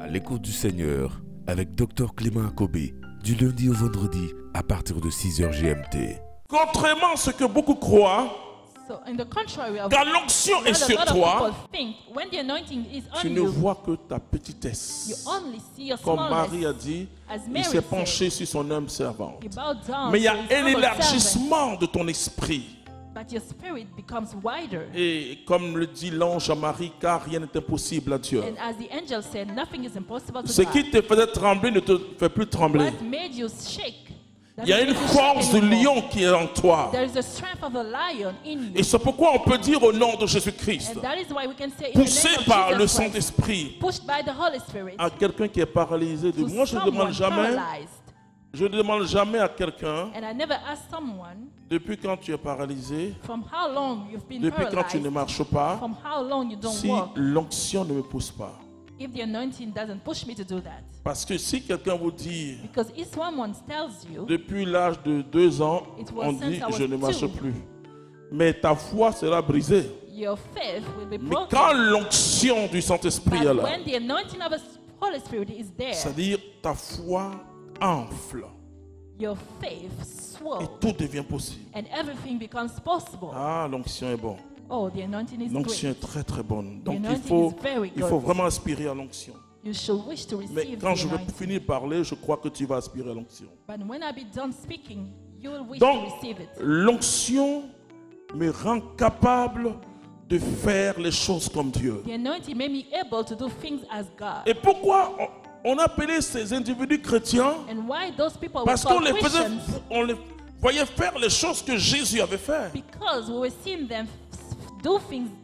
À l'écoute du Seigneur avec Dr Clément Akobé, du lundi au vendredi à partir de 6h GMT. Contrairement à ce que beaucoup croient, quand l'onction est sur toi, tu ne vois que ta petitesse. Comme Marie a dit, il s'est penché sur son âme servante. Mais il y a un élargissement de ton esprit. Et comme le dit l'ange à Marie, car rien n'est impossible à Dieu. Ce qui te faisait trembler ne te fait plus trembler. Il y a une force de lion qui est en toi. Et c'est pourquoi on peut dire au nom de Jésus-Christ, poussé par le Saint-Esprit, à quelqu'un qui est paralysé. Moi, je ne demande jamais à quelqu'un, depuis quand tu es paralysé, depuis quand tu ne marches pas, si l'onction ne me pousse pas. If the anointing doesn't push me to do that. Parce que si quelqu'un vous dit, because if someone tells you, depuis l'âge de 2 ans, on dit je ne marche plus. Mais ta foi sera brisée. Your faith will be broken. Mais quand l'onction du Saint-Esprit est là, when the anointing of the Holy Spirit is there, c'est-à-dire ta foi enfle. Your faith swells. Et tout devient possible. And everything becomes possible. Ah, l'onction est bonne. Oh, the anointing is l'onction great. est très très bonne. Donc il il faut vraiment aspirer à l'onction. Mais quand je vais finir de parler, je crois que tu vas aspirer à l'onction. Donc l'onction me rend capable de faire les choses comme Dieu. Et pourquoi on appelait ces individus chrétiens? Parce qu'on les faisait, on les voyait faire les choses que Jésus avait fait.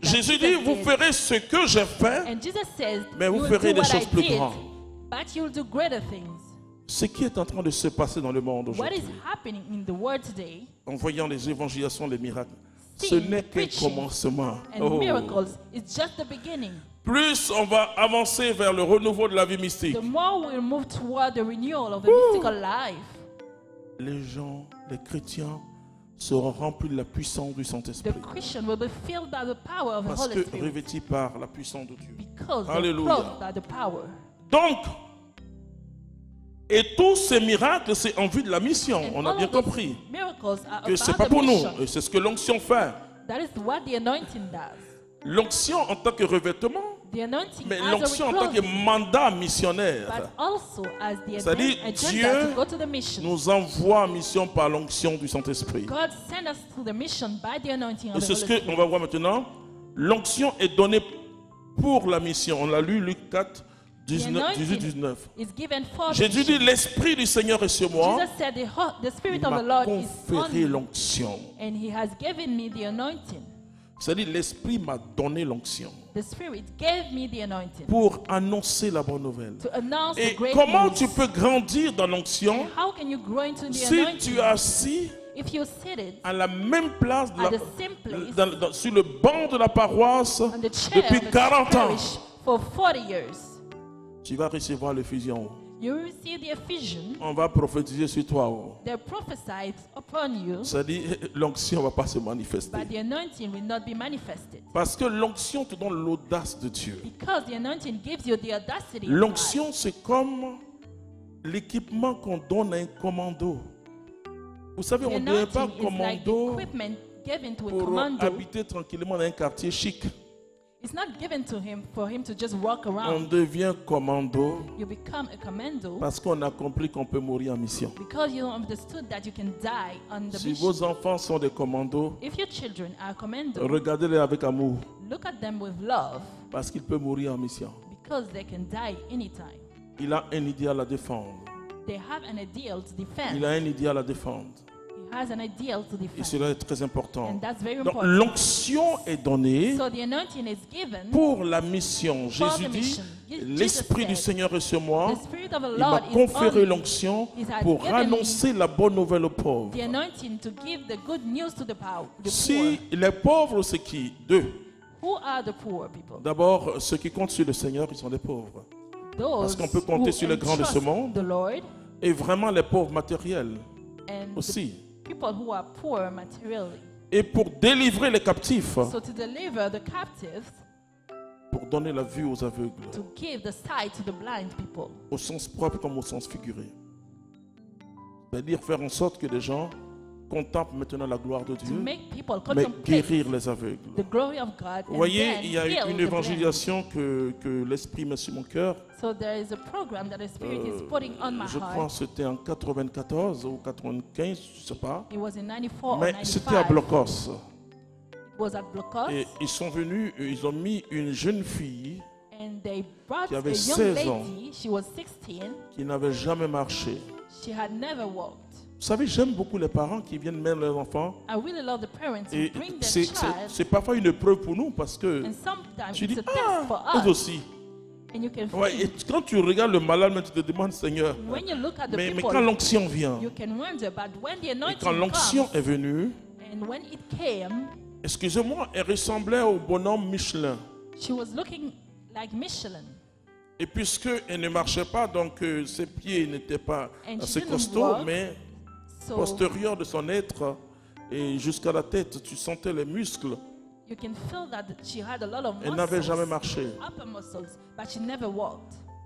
Jésus dit, vous ferez ce que j'ai fait, mais vous ferez des choses plus grandes. Ce qui est en train de se passer dans le monde aujourd'hui, en voyant les évangélisations, les miracles, ce n'est qu'un commencement. Plus on va avancer vers le renouveau de la vie mystique, les gens, les chrétiens, seront remplis de la puissance du Saint-Esprit. Parce que revêtis par la puissance de Dieu. Alléluia. Donc, et tous ces miracles, c'est en vue de la mission. On a bien compris que ce n'est pas pour nous. Et c'est ce que l'onction fait. L'onction en tant que revêtement, mais l'onction en tant que mandat missionnaire. C'est-à-dire Dieu nous envoie en mission par l'onction du Saint-Esprit. Et c'est ce qu'on va voir maintenant. L'onction est donnée pour la mission. On l'a lu, Luc 4, 18-19. Jésus dit, l'Esprit du Seigneur est sur moi. Il m'a conféré l'onction. C'est-à-dire l'Esprit m'a donné l'onction pour annoncer la bonne nouvelle. Et comment tu peux grandir dans l'onction si tu es assis à la même place sur le banc de la paroisse depuis 40 ans? Tu vas recevoir l'effusion. On va prophétiser sur toi. C'est-à-dire l'onction ne va pas se manifester. Parce que l'onction te donne l'audace de Dieu. L'onction, c'est comme l'équipement qu'on donne à un commando. Vous savez, on ne donne pas un commando pour habiter tranquillement dans un quartier chic. It's not given to him for him to just walk On around. devient commando You become a commando parce qu'on a compris qu'on peut mourir en mission. because you understood that you can die on the Si mission. vos enfants sont des commandos, If your children are commando, regardez-les avec amour look at them with love parce qu'ils peuvent mourir en mission. because they can die anytime. Il a un idéal à défendre. They have an ideal to defend. Il a un idéal à défendre. He has an ideal to Et defend. cela est très important. And that's very Donc important. l'onction est donnée So the anointing is given pour la mission. for Jésus the dit, mission. l'Esprit du Seigneur est sur moi. The Spirit of the Il m'a Lord is conféré on me. l'onction He has pour given me annoncer la bonne nouvelle aux pauvres. the anointing to give the good news to the poor. Si les pauvres, c'est qui? Deux. Who are the poor people? D'abord, ceux qui comptent sur le Seigneur, ils sont des pauvres. Parce qu'on peut compter who sur les grands de ce entrust monde. the Lord Et vraiment les pauvres matériels and aussi. the people who are poor materially. Et pour délivrer les captifs, So to deliver the captives, pour donner la vue aux aveugles. To give the sight to the blind people. Au sens propre comme au sens figuré. C'est-à-dire faire en sorte que les gens contemplent maintenant la gloire de Dieu, mais guérir les aveugles. Vous voyez, il y a une évangélisation que l'Esprit met sur mon cœur. Je crois que c'était en 94 ou 95, je ne sais pas. Mais c'était à Blocos. Et ils sont venus, ils ont mis une jeune fille qui avait 16 ans, qui n'avait jamais marché. Vous savez, j'aime beaucoup les parents qui viennent mettre leurs enfants. Et c'est parfois une épreuve pour nous parce que tu dis, eux aussi. Ouais, et quand tu regardes le malade, tu te demandes, Seigneur, mais quand l'onction vient, et quand l'onction est venue, excusez-moi, elle ressemblait au bonhomme Michelin. Et puisqu'elle ne marchait pas, donc ses pieds n'étaient pas assez costauds, mais postérieur de son être et jusqu'à la tête, tu sentais les muscles. Elle n'avait jamais marché.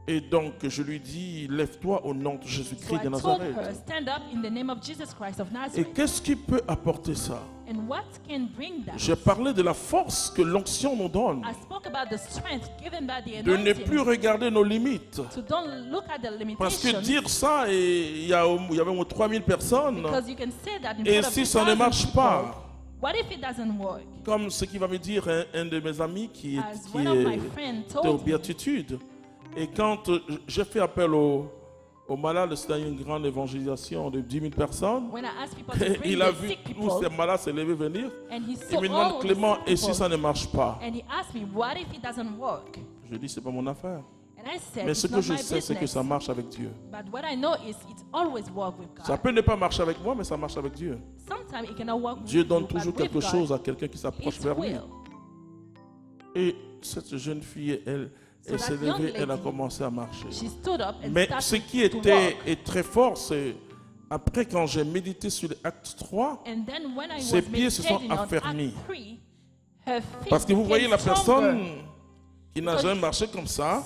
Et donc je lui dis, lève-toi au nom de Jésus-Christ de Nazareth. Et qu'est-ce qui peut apporter ça? J'ai parlé de la force que l'onction nous donne. De ne plus regarder nos limites. Parce que dire ça, il y avait au moins 3000 personnes. Et si ça ne marche pas, comme ce qui va me dire un de mes amis qui est aux béatitudes. Et quand j'ai fait appel aux malades, c'était une grande évangélisation de 10 000 personnes. Il a vu tous ces malades se lever venir. Il me demande, Clément, et si ça ne marche pas? Je dis, c'est pas mon affaire. Mais ce que je sais, c'est que ça marche avec Dieu. Ça peut ne pas marcher avec moi, mais ça marche avec Dieu. Dieu donne toujours quelque chose à quelqu'un qui s'approche vers lui. Et cette jeune fille, elle s'est levée, elle a commencé à marcher. Mais ce qui était très fort, c'est après quand j'ai médité sur l'acte 3, ses pieds se sont affermis. Parce que vous voyez la personne qui n'a jamais marché comme ça,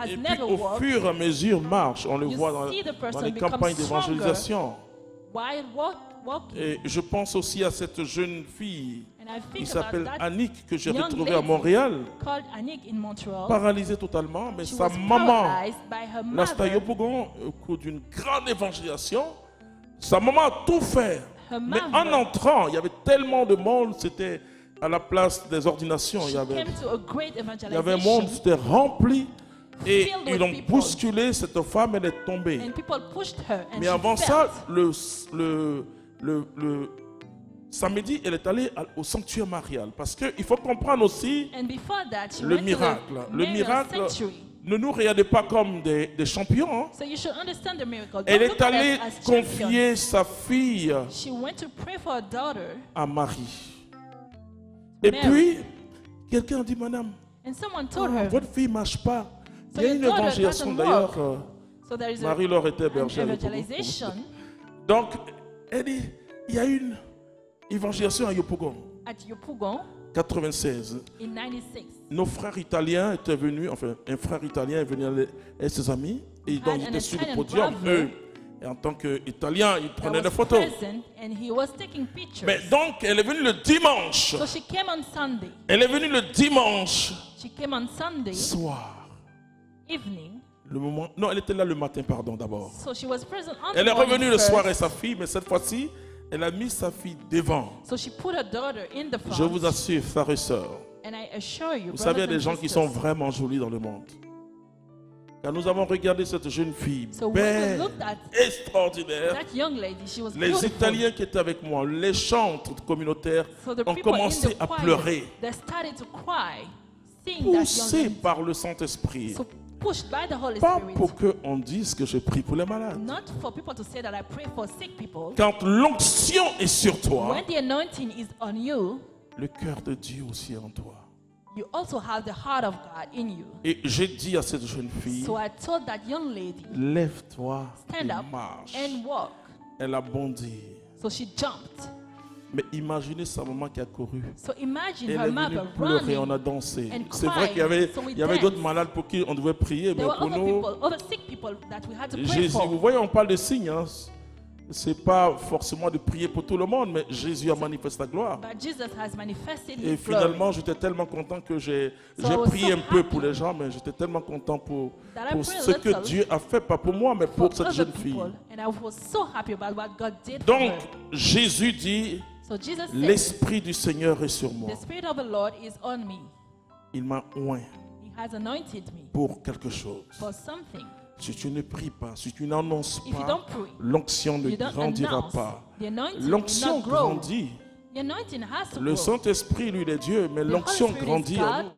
et puis au fur et à mesure marche. On le voit dans les campagnes d'évangélisation. Et je pense aussi à cette jeune fille qui s'appelle Annick, que j'ai retrouvée à Montréal, paralysée totalement, mais sa maman, Nastayopogon, au cours d'une grande évangélisation, sa maman a tout fait. Mais en entrant, il y avait tellement de monde, c'était à la place des ordinations, il y avait un monde, c'était rempli. Et ils ont bousculé cette femme, elle est tombée. Mais avant ça, le samedi, elle est allée au sanctuaire marial. Parce qu'il faut comprendre aussi le miracle. Le miracle, ne nous regardez pas comme des champions. Hein. Elle est allée confier sa fille à Marie. Et puis, quelqu'un a dit, madame, votre fille ne marche pas. Il y a une évangélisation d'ailleurs. Marie-Laure était bergère. Donc, elle dit, il y a une évangélisation à Yopougon. 96. Nos frères italiens étaient venus, enfin, un frère italien est venu avec ses amis, et donc il était sur le podium. Eux, et en tant qu'Italien, il prenait des photos. Mais donc, elle est venue le dimanche. Elle est venue le dimanche soir. Le moment, non, elle était là le matin, pardon, d'abord. Elle est revenue le soir avec sa fille, mais cette fois-ci, elle a mis sa fille devant. Je vous assure, frères et sœurs, vous savez, il y a des gens qui sont vraiment jolis dans le monde. Quand nous avons regardé cette jeune fille, belle, extraordinaire, les Italiens qui étaient avec moi, les chantres communautaires, ont commencé à pleurer, poussés par le Saint-Esprit. Pas pour qu'on dise que je prie pour les malades. Quand l'onction est sur toi, le cœur de Dieu aussi est en toi. Et j'ai dit à cette jeune fille, lève-toi et marche. Elle a bondi. Mais imaginez sa maman qui a couru. So imagine Elle her est venue mother pleurer, on a running. dansé. and C'est vrai crying, qu'il y avait, so we il y avait d'autres danced. malades pour qui on devait prier, mais There were pour other nous, people, other sick people that we had to pray Jésus, for. vous voyez, on parle de signes. Hein. C'est pas forcément de prier pour tout le monde, mais Jésus a manifesté la gloire. But Jesus has manifested Et his glory. finalement, j'étais tellement content que j'ai So I was prié so un peu happy pour les gens, mais j'étais tellement content pour that I prayed a ce que little Dieu a fait, pas pour moi, mais for pour cette other jeune fille. people. And I was so happy about what God did for Donc, her. Jésus dit, So Jesus said, l'Esprit du Seigneur est sur moi. the Spirit of the Lord is on me. Il m'a oint He has anointed me pour quelque chose. for something. Si tu ne pries pas, si tu n'annonces If you pas, don't pray, l'onction ne you don't grandira announce, pas. the anointing will L'onction not grow. grandit. The anointing has to Le grow. Saint-Esprit, lui, il est Dieu, mais The Holy l'onction Spirit is grandit en God, nous.